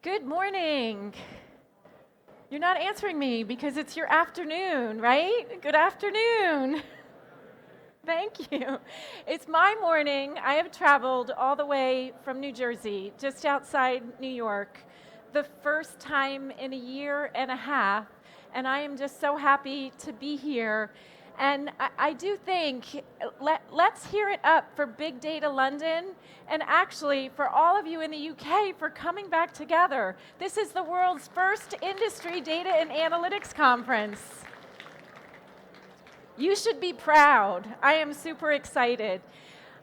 Good morning. You're not answering me because it's your afternoon, right? Good afternoon. Thank you. It's my morning. I have traveled all the way from New Jersey, just outside New York, the first time in a year and a half, and I am just so happy to be here. And I do think, let's hear it up for Big Data London, and actually for all of you in the UK for coming back together. This is the world's first industry data and analytics conference. You should be proud. I am super excited.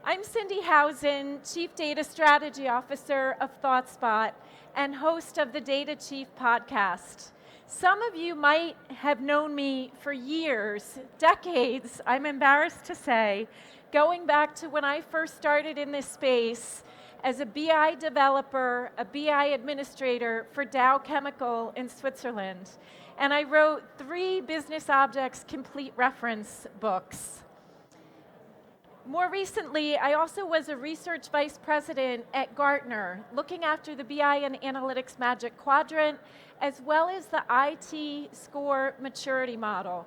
I'm Cindi Howson, Chief Data Strategy Officer of ThoughtSpot and host of the Data Chief podcast. Some of you might have known me for years, decades, I'm embarrassed to say, going back to when I first started in this space as a BI developer, a BI administrator for Dow Chemical in Switzerland. And I wrote 3 business objects complete reference books. More recently, I also was a research vice president at Gartner, looking after the BI and Analytics Magic Quadrant, as well as the IT score maturity model.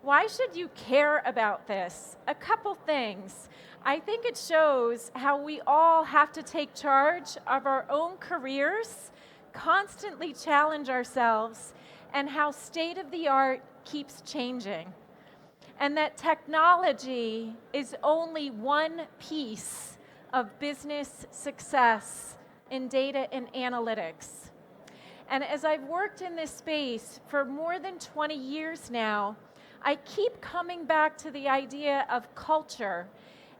Why should you care about this? A couple things. I think it shows how we all have to take charge of our own careers, constantly challenge ourselves, and how state-of-the-art keeps changing. And that technology is only one piece of business success in data and analytics. And as I've worked in this space for more than 20 years now, I keep coming back to the idea of culture.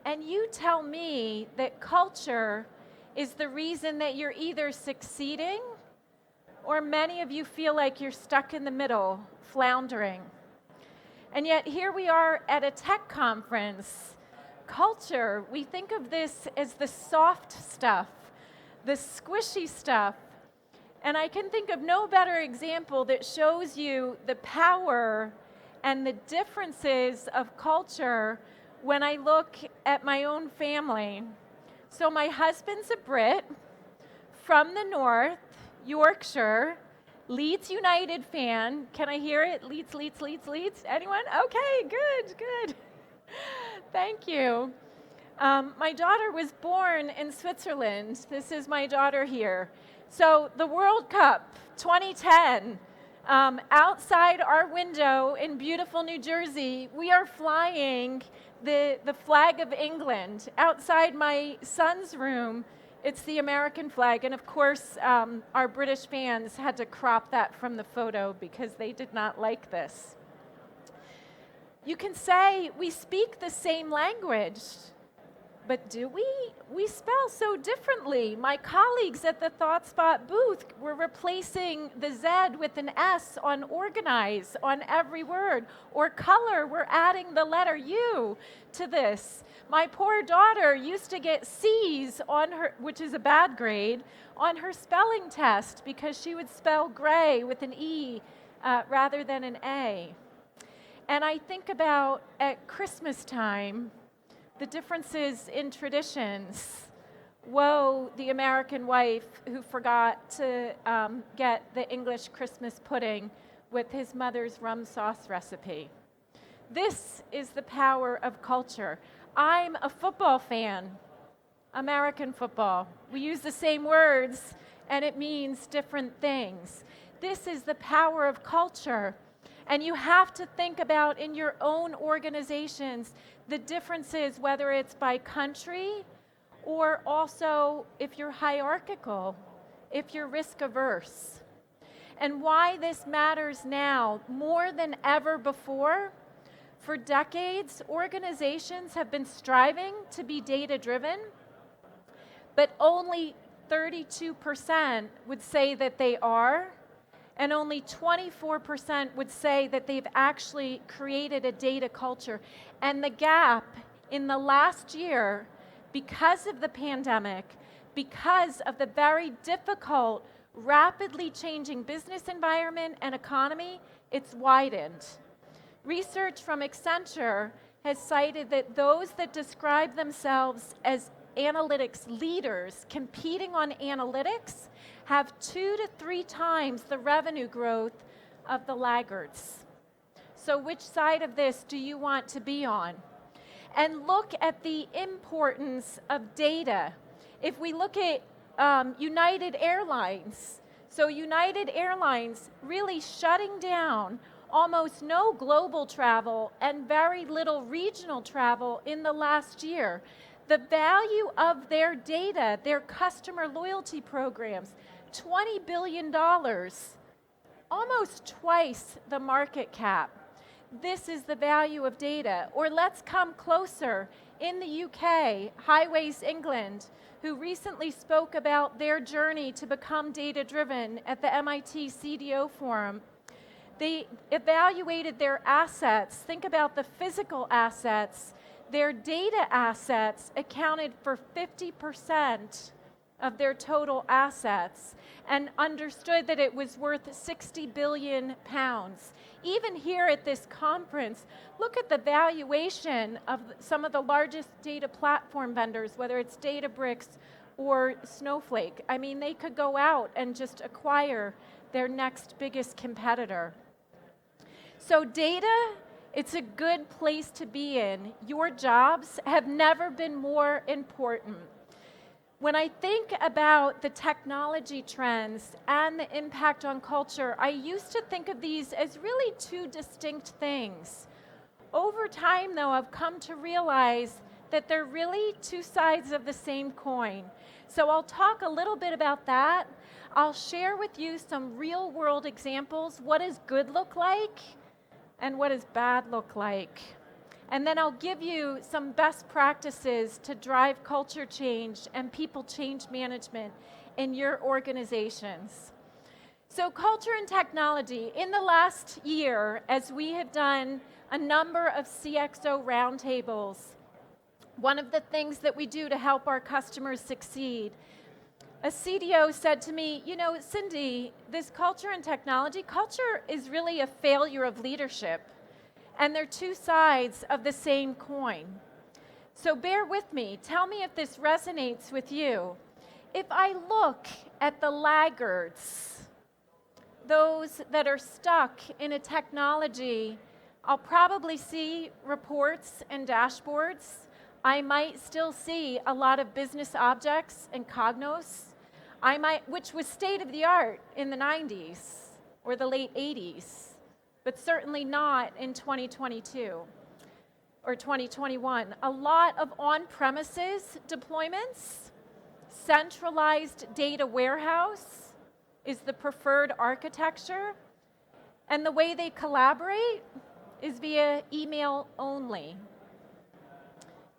And you tell me that culture is the reason that you're either succeeding or many of you feel like you're stuck in the middle, floundering. And yet here we are at a tech conference. Culture, we think of this as the soft stuff, the squishy stuff. And I can think of no better example that shows you the power and the differences of culture when I look at my own family. So my husband's a Brit from the north, Yorkshire, Leeds United fan. Can I hear it? Leeds, Leeds, Leeds, Leeds. Anyone? Okay, good. Thank you. My daughter was born in Switzerland. This is my daughter here. So the World Cup 2010, outside our window in beautiful New Jersey, we are flying the flag of England. Outside my son's room, it's the American flag, and of course, our British fans had to crop that from the photo because they did not like this. You can say we speak the same language, but do we? We spell so differently. My colleagues at the ThoughtSpot booth were replacing the Z with an S on organize on every word. Or color, we're adding the letter U to this. My poor daughter used to get C's on her, which is a bad grade, on her spelling test because she would spell gray with an E rather than an A. And I think about at Christmas time, the differences in traditions. Woe, the American wife who forgot to get the English Christmas pudding with his mother's rum sauce recipe. This is the power of culture. I'm a football fan, American football. We use the same words and it means different things. This is the power of culture. And you have to think about in your own organizations the differences, whether it's by country or also if you're hierarchical, if you're risk averse. And why this matters now more than ever before. For decades, organizations have been striving to be data-driven, but only 32% would say that they are, and only 24% would say that they've actually created a data culture. And the gap in the last year, because of the pandemic, because of the very difficult, rapidly changing business environment and economy, it's widened. Research from Accenture has cited that those that describe themselves as analytics leaders competing on analytics have 2 to 3 times the revenue growth of the laggards. So which side of this do you want to be on? And look at the importance of data. If we look at United Airlines, so United Airlines really shutting down almost no global travel and very little regional travel in the last year. The value of their data, their customer loyalty programs, $20 billion, almost twice the market cap. This is the value of data. Or let's come closer. In the UK, Highways England, who recently spoke about their journey to become data-driven at the MIT CDO Forum, they evaluated their assets. Think about the physical assets. Their data assets accounted for 50% of their total assets and understood that it was worth 60 billion pounds. Even here at this conference, look at the valuation of some of the largest data platform vendors, whether it's Databricks or Snowflake. I mean, they could go out and just acquire their next biggest competitor. So data, it's a good place to be in. Your jobs have never been more important. When I think about the technology trends and the impact on culture, I used to think of these as really two distinct things. Over time, though, I've come to realize that they're really two sides of the same coin. So I'll talk a little bit about that. I'll share with you some real-world examples. What does good look like? And what does bad look like? And then I'll give you some best practices to drive culture change and people change management in your organizations. So culture and technology. In the last year, as we have done a number of CXO roundtables, one of the things that we do to help our customers succeed, a CDO said to me, you know, Cindi, this culture and technology, culture is really a failure of leadership. And they're two sides of the same coin. So bear with me. Tell me if this resonates with you. If I look at the laggards, those that are stuck in a technology, I'll probably see reports and dashboards. I might still see a lot of business objects and Cognos, which was state of the art in the 90s or the late 80s, but certainly not in 2022 or 2021. A lot of on-premises deployments, centralized data warehouse is the preferred architecture, and the way they collaborate is via email only.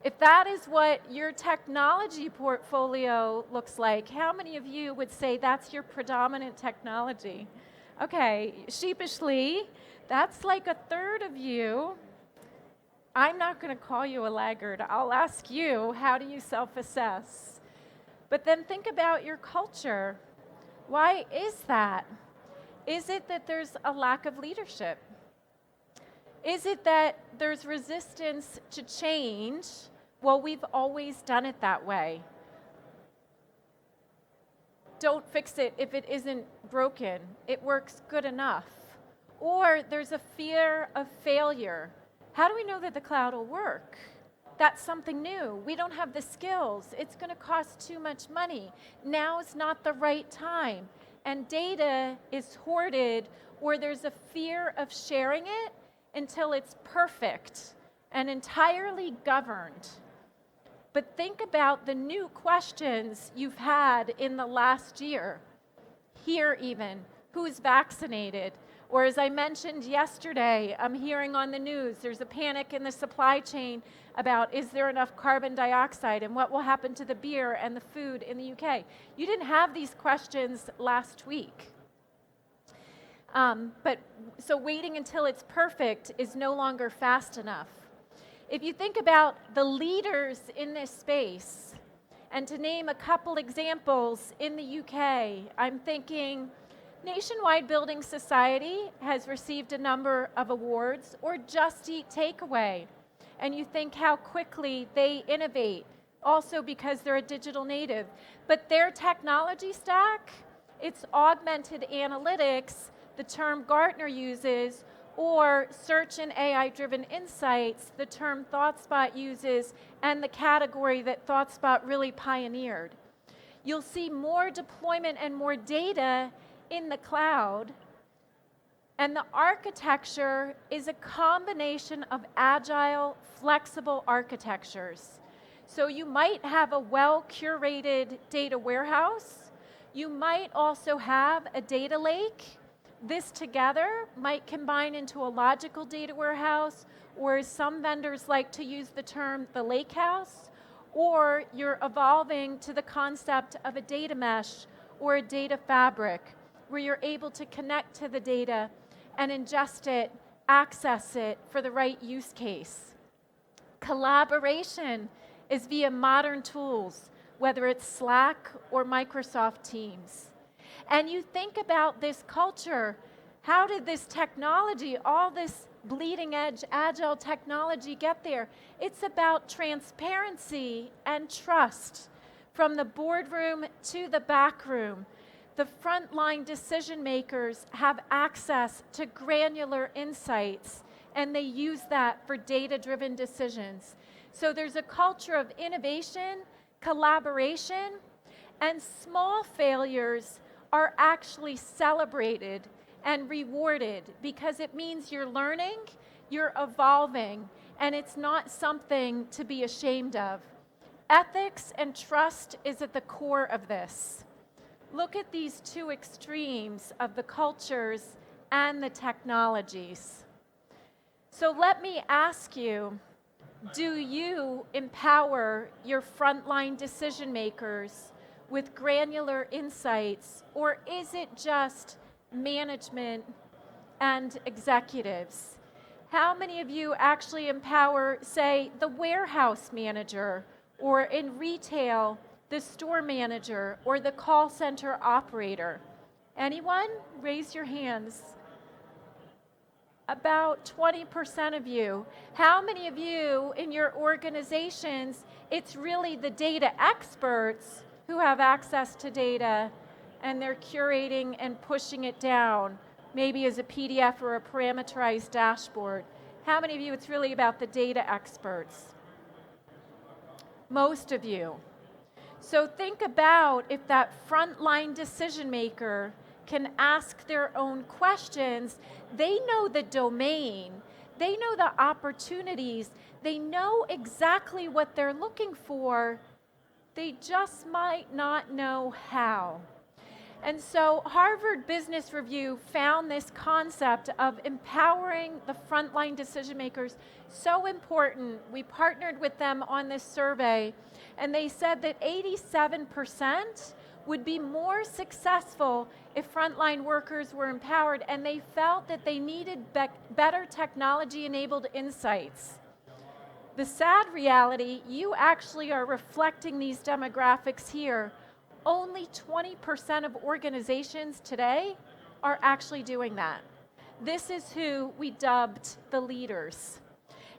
If that is what your technology portfolio looks like, how many of you would say that's your predominant technology? Okay, sheepishly, that's like a third of you. I'm not going to call you a laggard. I'll ask you, how do you self-assess? But then think about your culture. Why is that? Is it that there's a lack of leadership? Is it that there's resistance to change? Well, we've always done it that way. Don't fix it if it isn't broken. It works good enough. Or there's a fear of failure. How do we know that the cloud will work? That's something new. We don't have the skills. It's going to cost too much money. Now is not the right time. And data is hoarded, or there's a fear of sharing it until it's perfect and entirely governed. But think about the new questions you've had in the last year. Here even, who's vaccinated? Or as I mentioned yesterday, I'm hearing on the news, there's a panic in the supply chain about is there enough carbon dioxide and what will happen to the beer and the food in the UK. You didn't have these questions last week. So waiting until it's perfect is no longer fast enough. If you think about the leaders in this space, and to name a couple examples in the UK, I'm thinking Nationwide Building Society has received a number of awards, or Just Eat Takeaway, and you think how quickly they innovate. also because they're a digital native. But their technology stack, it's augmented analytics, the term Gartner uses, or search and AI-driven insights, the term ThoughtSpot uses, and the category that ThoughtSpot really pioneered. You'll see more deployment and more data in the cloud, and the architecture is a combination of agile, flexible architectures. So you might have a well-curated data warehouse. You might also have a data lake. This together might combine into a logical data warehouse, or as some vendors like to use the term, the lake house, or you're evolving to the concept of a data mesh or a data fabric, where you're able to connect to the data and ingest it, access it for the right use case. Collaboration is via modern tools, whether it's Slack or Microsoft Teams. And you think about this culture, how did this technology, all this bleeding edge agile technology get there? It's about transparency and trust from the boardroom to the back room. The frontline decision makers have access to granular insights, and they use that for data-driven decisions. So there's a culture of innovation, collaboration, and small failures are actually celebrated and rewarded because it means you're learning, you're evolving, and it's not something to be ashamed of. Ethics and trust is at the core of this. Look at these two extremes of the cultures and the technologies. So let me ask you, do you empower your frontline decision makers with granular insights, or is it just management and executives? How many of you actually empower, say, the warehouse manager, or in retail, the store manager, or the call center operator? Anyone? Raise your hands. About 20% of you. How many of you in your organizations, it's really the data experts who have access to data and they're curating and pushing it down, maybe as a PDF or a parameterized dashboard? How many of you, it's really about the data experts? Most of you. So think about if that frontline decision maker can ask their own questions. They know the domain, they know the opportunities, they know exactly what they're looking for, they just might not know how. And so Harvard Business Review found this concept of empowering the frontline decision makers so important. We partnered with them on this survey, and they said that 87% would be more successful if frontline workers were empowered, and they felt that they needed better technology-enabled insights. The sad reality, you actually are reflecting these demographics here. Only 20% of organizations today are actually doing that. This is who we dubbed the leaders.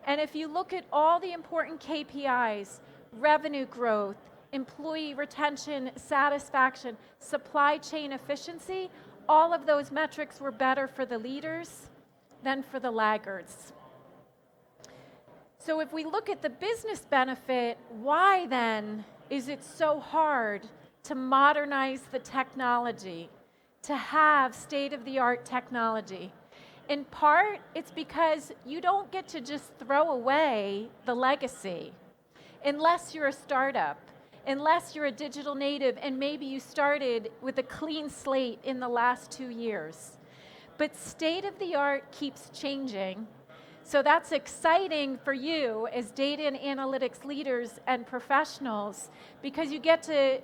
And if you look at all the important KPIs, revenue growth, employee retention, satisfaction, supply chain efficiency, all of those metrics were better for the leaders than for the laggards. So if we look at the business benefit, why then is it so hard to modernize the technology, to have state-of-the-art technology? In part, it's because you don't get to just throw away the legacy unless you're a startup, unless you're a digital native, and maybe you started with a clean slate in the last 2 years. But state-of-the-art keeps changing, so that's exciting for you as data and analytics leaders and professionals because you get to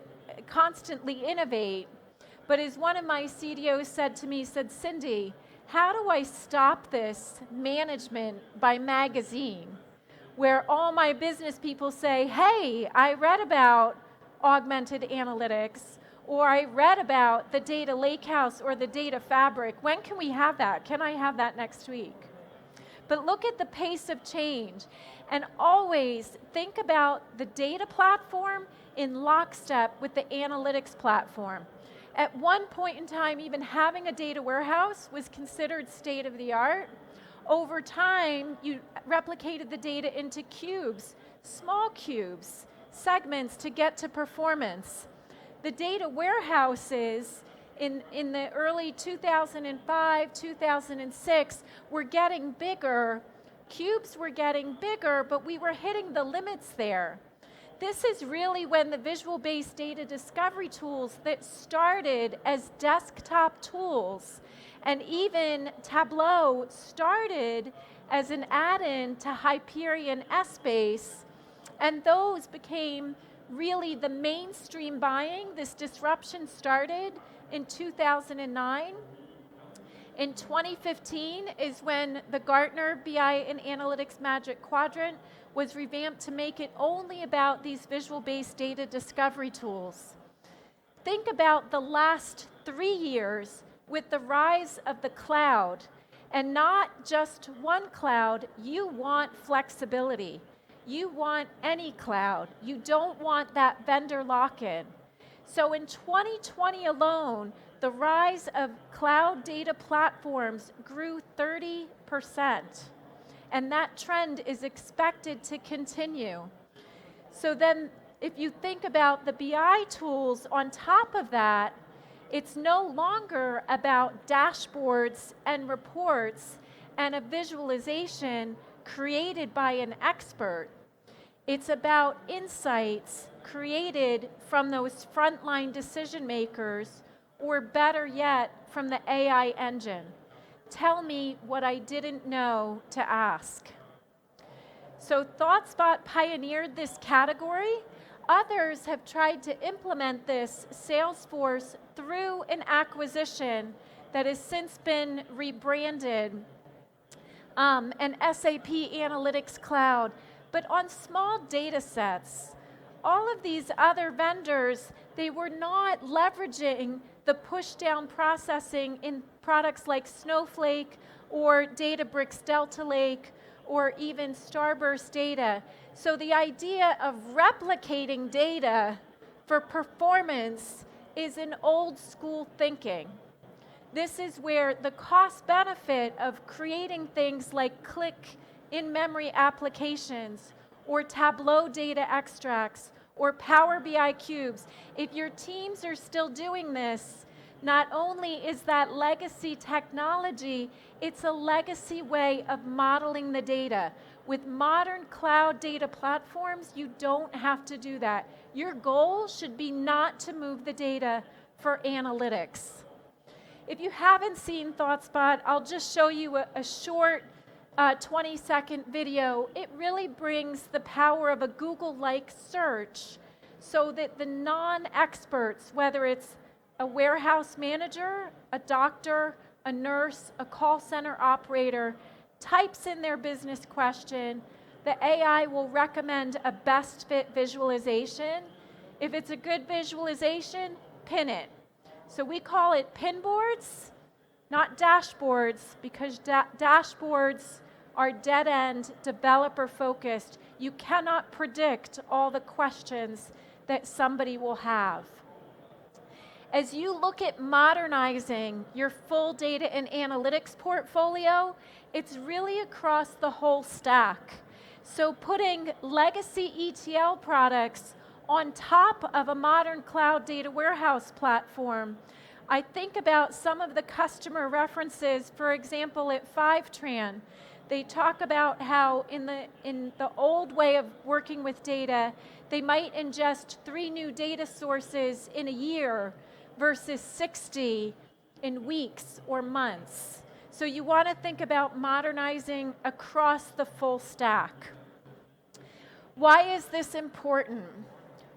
constantly innovate. But as one of my CDOs said to me, said, Cindi, how do I stop this management by magazine where all my business people say, hey, I read about augmented analytics, or I read about the data lakehouse or the data fabric. When can we have that? Can I have that next week? But look at the pace of change. And always think about the data platform in lockstep with the analytics platform. At one point in time, even having a data warehouse was considered state of the art. Over time, you replicated the data into cubes, small cubes, segments to get to performance. The data warehouses in the early 2005, 2006 were getting bigger. Cubes were getting bigger, but we were hitting the limits there. This is really when the visual-based data discovery tools that started as desktop tools, and even Tableau started as an add-in to Hyperion Essbase, and those became really the mainstream buying. This disruption started in 2009. In 2015 is when the Gartner BI and Analytics Magic Quadrant was revamped to make it only about these visual-based data discovery tools. Think about the last 3 years with the rise of the cloud, and not just one cloud. You want flexibility. You want any cloud. You don't want that vendor lock-in. So in 2020 alone, the rise of cloud data platforms grew 30%. And that trend is expected to continue. So then, if you think about the BI tools on top of that, it's no longer about dashboards and reports and a visualization created by an expert. It's about insights created from those frontline decision makers, or better yet, from the AI engine. Tell me what I didn't know to ask. So ThoughtSpot pioneered this category. Others have tried to implement this Salesforce through an acquisition that has since been rebranded, an SAP Analytics Cloud, but on small data sets. All of these other vendors, they were not leveraging the push-down processing in products like Snowflake or Databricks Delta Lake or even Starburst data. So the idea of replicating data for performance is an old school thinking. This is where the cost benefit of creating things like click in-memory applications or Tableau data extracts or Power BI cubes, if your teams are still doing this, not only is that legacy technology, it's a legacy way of modeling the data. With modern cloud data platforms, you don't have to do that. Your goal should be not to move the data for analytics. If you haven't seen ThoughtSpot, I'll just show you a short 20-second video. It really brings the power of a Google-like search so that the non-experts, whether it's a warehouse manager, a doctor, a nurse, a call center operator, types in their business question, the AI will recommend a best fit visualization. If it's a good visualization, pin it. So we call it pin boards, not dashboards, because dashboards are dead-end, developer-focused. You cannot predict all the questions that somebody will have. As you look at modernizing your full data and analytics portfolio, it's really across the whole stack. So putting legacy ETL products on top of a modern cloud data warehouse platform, I think about some of the customer references, for example, at Fivetran. They talk about how in the old way of working with data, they might ingest 3 new data sources in a year versus 60 in weeks or months. So you want to think about modernizing across the full stack. Why is this important?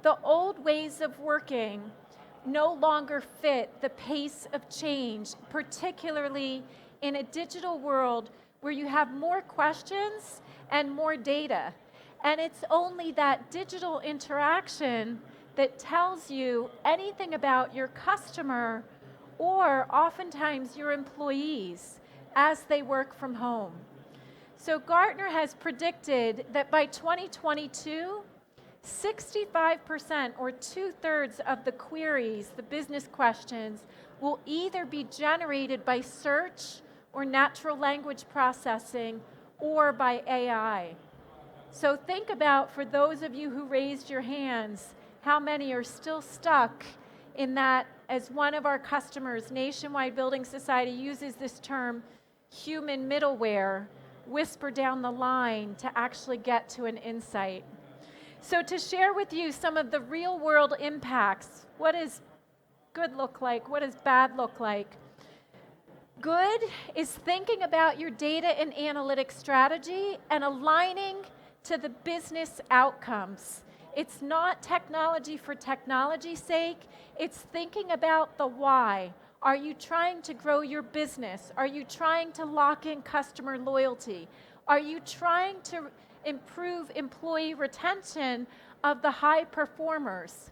The old ways of working no longer fit the pace of change, particularly in a digital world where you have more questions and more data. And it's only that digital interaction that tells you anything about your customer or oftentimes your employees as they work from home. So Gartner has predicted that by 2022, 65% or 2/3 of the queries, the business questions, will either be generated by search or natural language processing or by AI. So think about, for those of you who raised your hands, how many are still stuck in that, as one of our customers, Nationwide Building Society, uses this term, human middleware, whisper down the line to actually get to an insight. So to share with you some of the real world impacts, what does good look like? What does bad look like? Good is thinking about your data and analytics strategy and aligning to the business outcomes. It's not technology for technology's sake. It's thinking about the why. Are you trying to grow your business? Are you trying to lock in customer loyalty? Are you trying to improve employee retention of the high performers?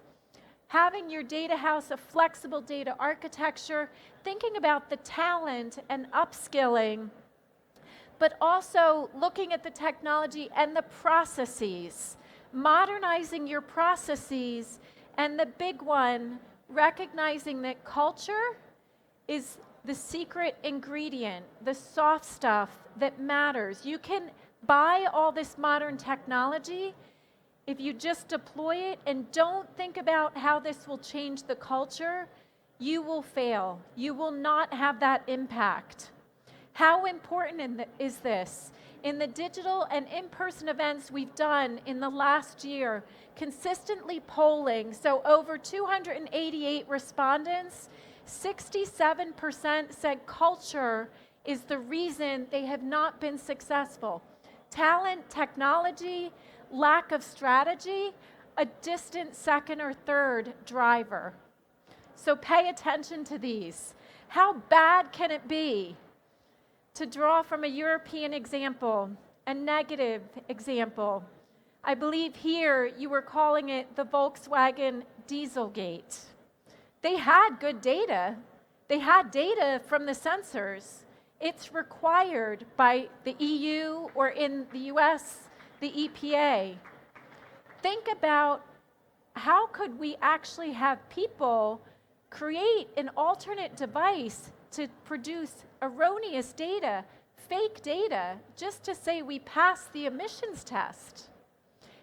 Having your data house a flexible data architecture, thinking about the talent and upskilling, but also looking at the technology and the processes, modernizing your processes, and the big one, recognizing that culture is the secret ingredient, the soft stuff that matters. You can buy all this modern technology. If you just deploy it and don't think about how this will change the culture, you will fail. You will not have that impact. How important is this? In the digital and in-person events we've done in the last year, consistently polling, so over 288 respondents, 67% said culture is the reason they have not been successful. Talent, technology, lack of strategy, a distant second or third driver. So pay attention to these. How bad can it be? To draw from a European example, a negative example, I believe here you were calling it the Volkswagen Dieselgate. They had good data. They had data from the sensors. It's required by the EU, or in the US, the EPA. Think about, how could we actually have people create an alternate device to produce erroneous data, fake data, just to say we passed the emissions test?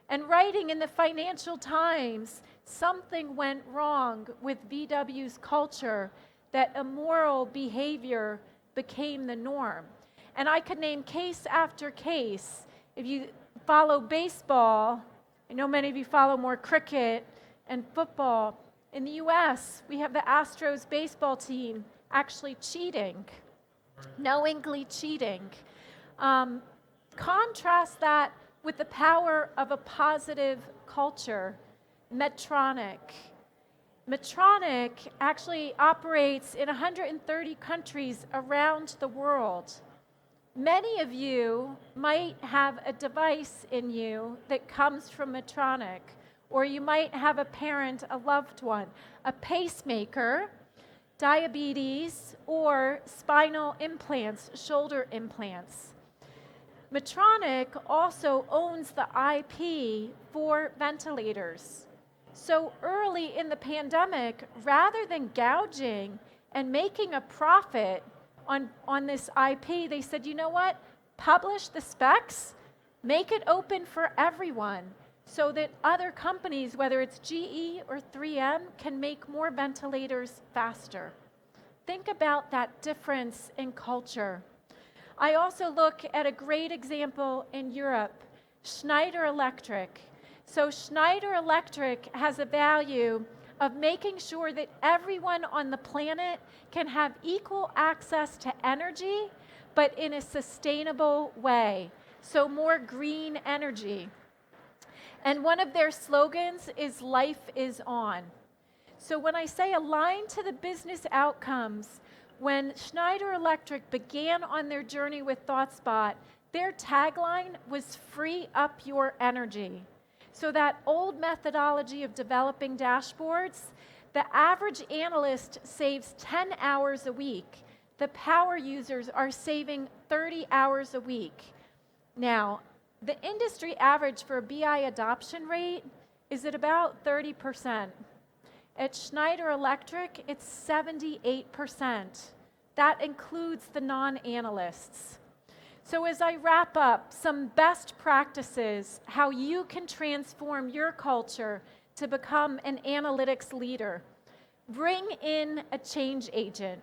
And writing in the Financial Times, something went wrong with VW's culture, that immoral behavior became the norm. And I could name case after case. If you follow baseball, I know many of you follow more cricket and football. In the US, we have the Astros baseball team actually cheating, knowingly cheating. Contrast that with the power of a positive culture. Medtronic. Medtronic actually operates in 130 countries around the world. Many of you might have a device in you that comes from Medtronic, or you might have a parent, a loved one, a pacemaker, diabetes, or spinal implants, shoulder implants. Medtronic also owns the IP for ventilators. So early in the pandemic, rather than gouging and making a profit on this IP, they said, you know what? Publish the specs, make it open for everyone so that other companies, whether it's GE or 3M, can make more ventilators faster. Think about that difference in culture. I also look at a great example in Europe, Schneider Electric. So Schneider Electric has a value of making sure that everyone on the planet can have equal access to energy, but in a sustainable way. So more green energy. And one of their slogans is "Life is on." So when I say align to the business outcomes, when Schneider Electric began on their journey with ThoughtSpot, their tagline was "Free up your energy." So that old methodology of developing dashboards, the average analyst saves 10 hours a week. The power users are saving 30 hours a week. Now, the industry average for a BI adoption rate is at about 30%. At Schneider Electric, it's 78%. That includes the non-analysts. So as I wrap up, some best practices, how you can transform your culture to become an analytics leader. Bring in a change agent.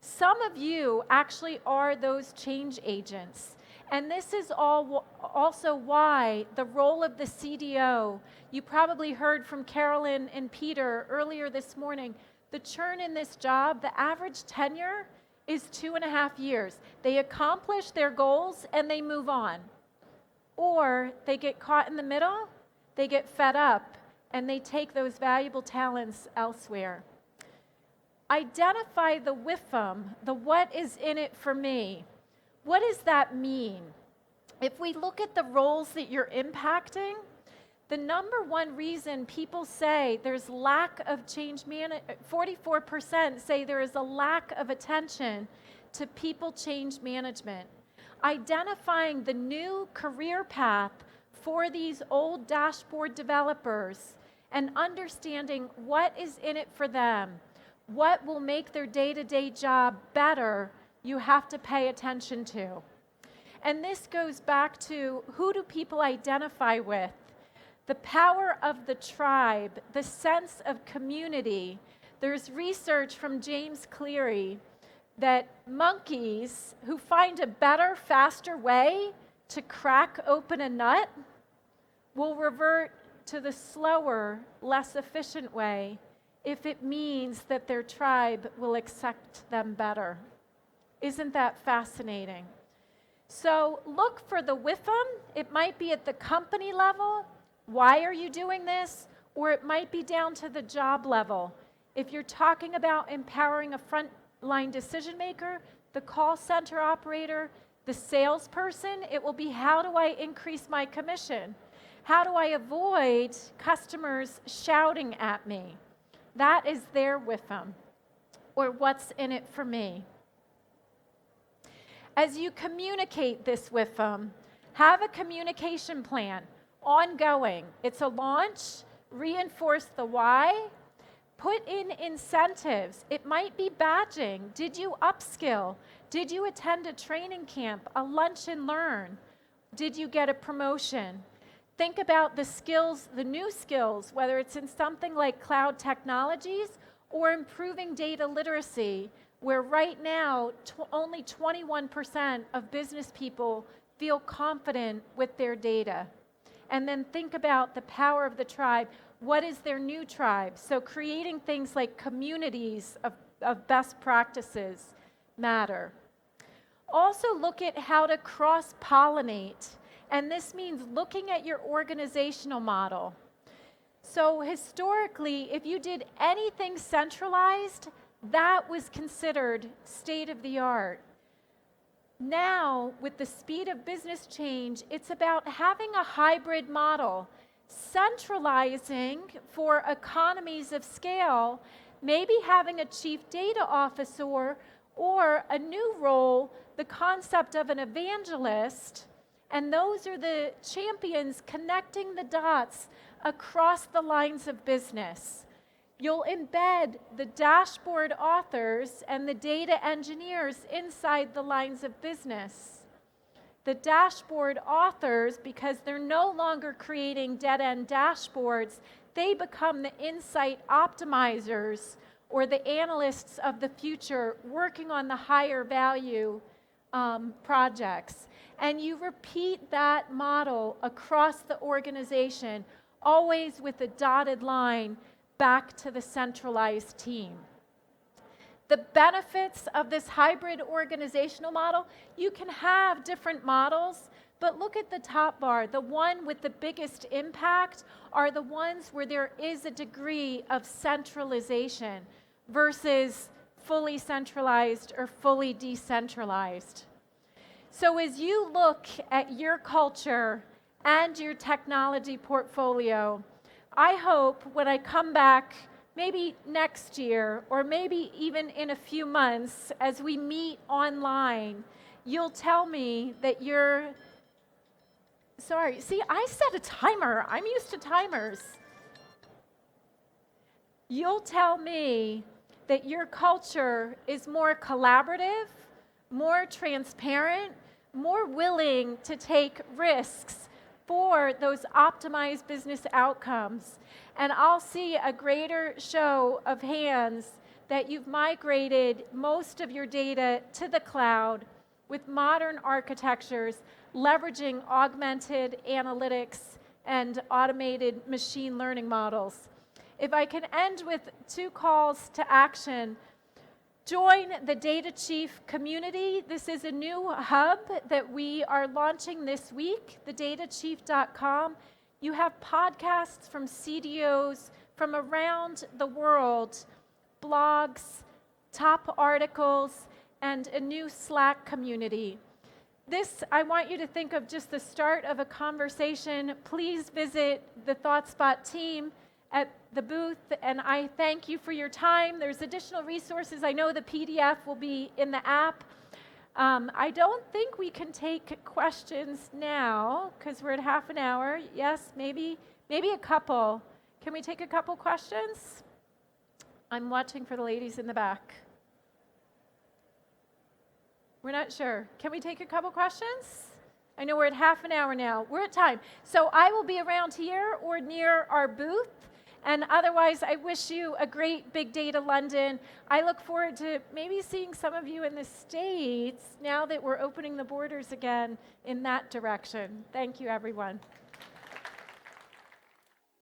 Some of you actually are those change agents. And this is also why the role of the CDO, you probably heard from Carolyn and Peter earlier this morning, the churn in this job, the average tenure is 2.5 years. They accomplish their goals and they move on. Or they get caught in the middle, they get fed up, and they take those valuable talents elsewhere. Identify the WIFM, the what is in it for me. What does that mean? If we look at the roles that you're impacting, the number one reason people say there's lack of change management, 44% say there is a lack of attention to people change management. Identifying the new career path for these old dashboard developers and understanding what is in it for them, what will make their day-to-day job better, you have to pay attention to. And this goes back to who do people identify with? The power of the tribe, the sense of community. There's research from James Cleary that monkeys who find a better, faster way to crack open a nut will revert to the slower, less efficient way if it means that their tribe will accept them better. Isn't that fascinating? So look for the WIFM. It might be at the company level. Why are you doing this? Or it might be down to the job level. If you're talking about empowering a frontline decision maker, the call center operator, the salesperson, it will be how do I increase my commission? How do I avoid customers shouting at me? That is their WIFM, or what's in it for me. As you communicate this WIFM, have a communication plan, ongoing. It's a launch, reinforce the why, put in incentives. It might be badging. Did you upskill? Did you attend a training camp, a lunch and learn? Did you get a promotion? Think about the skills, the new skills, whether it's in something like cloud technologies or improving data literacy, where right now only 21% of business people feel confident with their data. And then think about the power of the tribe. What is their new tribe? So creating things like communities of best practices matter. Also look at how to cross-pollinate. And this means looking at your organizational model. So historically, if you did anything centralized, that was considered state of the art. Now, with the speed of business change, it's about having a hybrid model, centralizing for economies of scale, maybe having a chief data officer or a new role, the concept of an evangelist. And those are the champions connecting the dots across the lines of business. You'll embed the dashboard authors and the data engineers inside the lines of business. The dashboard authors, because they're no longer creating dead-end dashboards, they become the insight optimizers or the analysts of the future working on the higher value projects. And you repeat that model across the organization, always with a dotted line back to the centralized team. The benefits of this hybrid organizational model, you can have different models, but look at the top bar. The one with the biggest impact are the ones where there is a degree of centralization versus fully centralized or fully decentralized. So as you look at your culture and your technology portfolio, I hope when I come back maybe next year or maybe even in a few months as we meet online, you'll tell me that you're Sorry, see, I set a timer. I'm used to timers. You'll tell me that your culture is more collaborative, more transparent, more willing to take risks for those optimized business outcomes. And I'll see a greater show of hands that you've migrated most of your data to the cloud with modern architectures, leveraging augmented analytics and automated machine learning models. If I can end with 2 calls to action, join the Data Chief community. This is a new hub that we are launching this week, thedatachief.com. You have podcasts from CDOs from around the world, blogs, top articles, and a new Slack community. This, I want you to think of just the start of a conversation. Please visit the ThoughtSpot team at the booth, and I thank you for your time. There's additional resources. I know the PDF will be in the app. I don't think we can take questions now because we're at half an hour. Yes, maybe a couple. Can we take a couple questions? I'm watching for the ladies in the back. We're not sure. Can we take a couple questions? I know we're at half an hour now. We're at time. So I will be around here or near our booth. And otherwise, I wish you a great Big Data London. I look forward to maybe seeing some of you in the States now that we're opening the borders again in that direction. Thank you, everyone.